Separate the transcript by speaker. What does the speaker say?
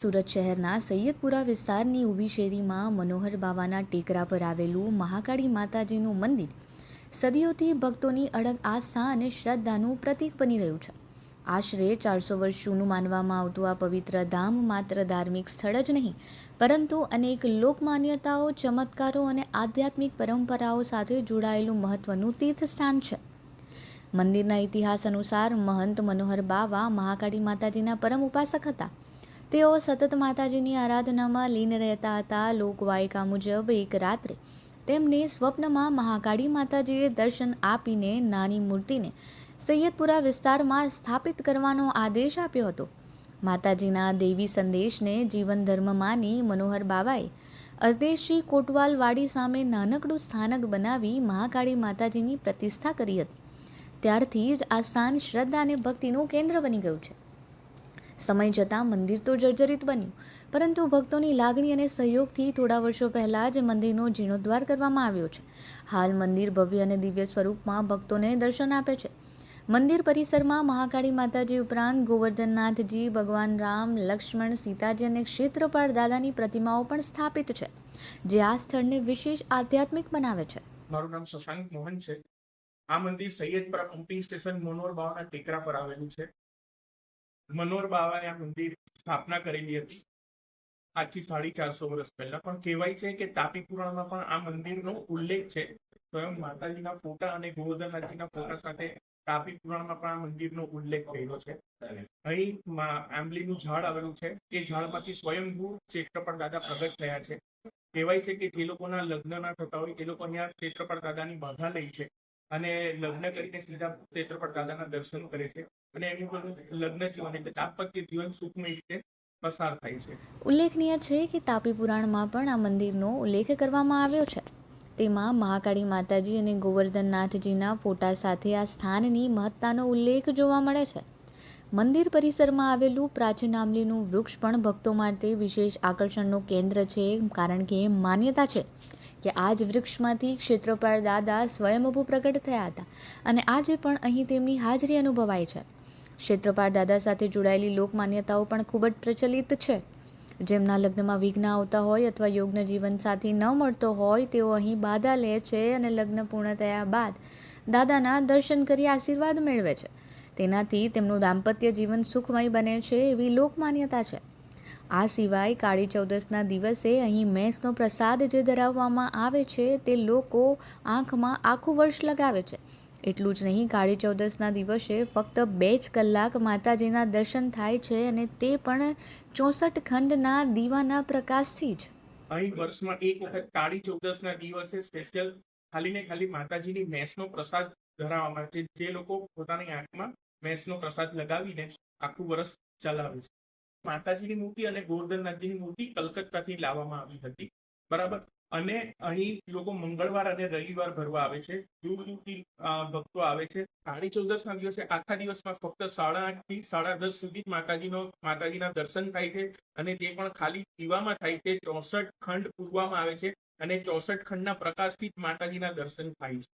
Speaker 1: સુરત શહેરના સૈયદપુરા વિસ્તારની ઊભી શેરીમાં મનોહર બાવાના ટેકરા પર આવેલું મહાકાળી માતાજીનું મંદિર સદીઓથી ભક્તોની અડગ આસ્થા અને શ્રદ્ધાનું પ્રતીક બની રહ્યું છે. આશરે 400 વર્ષ જૂનું માનવામાં આવતું આ પવિત્ર ધામ માત્ર ધાર્મિક સ્થળ જ નહીં, પરંતુ અનેક લોકમાન્યતાઓ, ચમત્કારો અને આધ્યાત્મિક પરંપરાઓ સાથે જોડાયેલું મહત્વનું તીર્થસ્થાન છે. મંદિરના ઇતિહાસ અનુસાર મહંત મનોહર બાવા મહાકાળી માતાજીના પરમ ઉપાસક હતા. તેઓ સતત માતાજીની આરાધનામાં લીન રહેતા હતા. લોકવાયકા મુજબ એક રાત્રે તેમને સ્વપ્નમાં મહાકાળી માતાજીએ દર્શન આપીને નાની મૂર્તિને સૈયદપુરા વિસ્તારમાં સ્થાપિત કરવાનો આદેશ આપ્યો હતો. માતાજીના દૈવી સંદેશને જીવન ધર્મ માની મનોહર બાવાએ અરદેશી કોટવાલ વાડી સામે નાનકડું સ્થાનક બનાવી મહાકાળી માતાજીની પ્રતિષ્ઠા કરી હતી. ત્યારથી જ આ સ્થાન શ્રદ્ધા અને ભક્તિનું કેન્દ્ર બની ગયું છે. સમય જતાં મંદિર તો જર્જરિત બન્યું, પરંતુ ભક્તોની લાગણી અને સહયોગથી થોડા વર્ષો પહેલાં જ મંદિરનો જીર્ણોદ્ધાર કરવામાં આવ્યો છે. હાલ મંદિર ભવ્ય અને દિવ્ય સ્વરૂપમાં ભક્તોને દર્શન આપે છે. મંદિર પરિસરમાં મહાકાળી માતાજી ઉપરાંત ગોવર્ધનનાથજી, ભગવાન રામ, લક્ષ્મણ, સીતાજી અને ક્ષેત્રપાળ દાદાની પ્રતિમાઓ પણ સ્થાપિત છે, જે આ સ્થળને વિશેષ આધ્યાત્મિક બનાવે છે.
Speaker 2: મારું નામ શશાંક મોહન છે. આ મંદિર સૈયદપુરા પમ્પિંગ સ્ટેશન મનોહર બાવાના ટેકરા પર આવેલું છે. મનોહર બાવાએ આ મંદિર સ્થાપના કરેલી હતી આજથી 450 વર્ષ પહેલા. પણ કહેવાય છે કે તાપી પુરાણમાં પણ આ મંદિરનો ઉલ્લેખ છે. સ્વયં માતાજીના ફોટા અને ગોવર્ધનનાથજીના ફોટા સાથે તાપી પુરાણમાં પણ આ મંદિરનો ઉલ્લેખ થયેલો છે. અહીં આંબલીનું ઝાડ આવેલું છે. એ ઝાડમાંથી સ્વયંભૂ ક્ષેત્રપાળ દાદા પ્રગટ થયા છે. કહેવાય છે કે જે લોકોના લગ્ન ના થતા હોય એ લોકો અહીંયા ક્ષેત્રપાળ દાદાની બાધા લે છે અને લગ્ન કરીને સીધા ક્ષેત્રપાળ દાદાના દર્શન કરે છે અને એની પર લગ્ન જીવન એટલે દાંપત્ય જીવન સુખમય રીતે પસાર થાય છે.
Speaker 1: ઉલ્લેખનીય છે કે તાપી પુરાણમાં પણ આ મંદિરનો ઉલ્લેખ કરવામાં આવ્યો છે. તેમાં મહાકાળી માતાજી અને ગોવર્ધનનાથજીના ફોટા સાથે આ સ્થાનની મહત્તાનો ઉલ્લેખ જોવા મળે છે. મંદિર પરિસરમાં આવેલું પ્રાચીન આંબલીનું વૃક્ષ પણ ભક્તો માટે વિશેષ આકર્ષણનું કેન્દ્ર છે, કારણ કે માન્યતા છે કે આ જ વૃક્ષમાંથી ક્ષેત્રપાળ દાદા સ્વયંભૂ પ્રગટ થયા હતા અને આજે પણ અહીં તેમની હાજરી અનુભવાય છે. ક્ષેત્રપાળ દાદા સાથે જોડાયેલી લોકમાન્યતાઓ પણ ખૂબ જ પ્રચલિત છે. જેમના લગ્નમાં વિઘ્ન આવતા હોય અથવા યોગ્ય જીવનસાથી ન મળતો હોય, તેઓ અહીં બાધા લે છે અને લગ્ન પૂર્ણ થયા બાદ દાદાના દર્શન કરી આશીર્વાદ મેળવે છે. તેનાથી તેમનું દાંપત્ય જીવન સુખમય બને છે, એવી લોકમાન્યતા છે. આ સિવાય કાળી ચૌદસના દિવસે અહીં મેસનો પ્રસાદ જે ધરાવવામાં આવે છે, તે લોકો આંખમાં આખું વર્ષ લગાવે છે. એટલું જ નહીં, કાળી ચૌદસના દિવસે ફક્ત 2 જ કલાક માતાજીના દર્શન થાય છે અને તે પણ 64 ખંડના દીવાના પ્રકાશથી જ.
Speaker 2: અહીં વર્ષમાં એક વખત કાળી ચૌદસના દિવસે સ્પેશિયલ ખાલી ને ખાલી માતાજીની મેસનો પ્રસાદ ધરાવવામાં આવે છે. જે લોકો પોતાની આંખમાં મેસનો પ્રસાદ લગાવીને આખું વર્ષ ચલાવે છે. માતાજીની મૂર્તિ અને ગોવર્ધનનાથજીની મૂર્તિ કલકત્તાથી લાવવામાં આવી હતી, બરાબર. અને અહીં લોકો મંગળવાર અને રવિવાર ભરવા આવે છે. દૂર દૂરથી ભક્તો આવે છે. કાળી ચૌદસના દિવસે આખા દિવસમાં ફક્ત 8:30 થી 10:30 સુધી માતાજીના દર્શન થાય છે અને તે પણ ખાલી દીવામાં થાય છે. 64 ખંડ પૂરવામાં આવે છે અને 64 ખંડના પ્રકાશથી જ માતાજીના દર્શન થાય છે.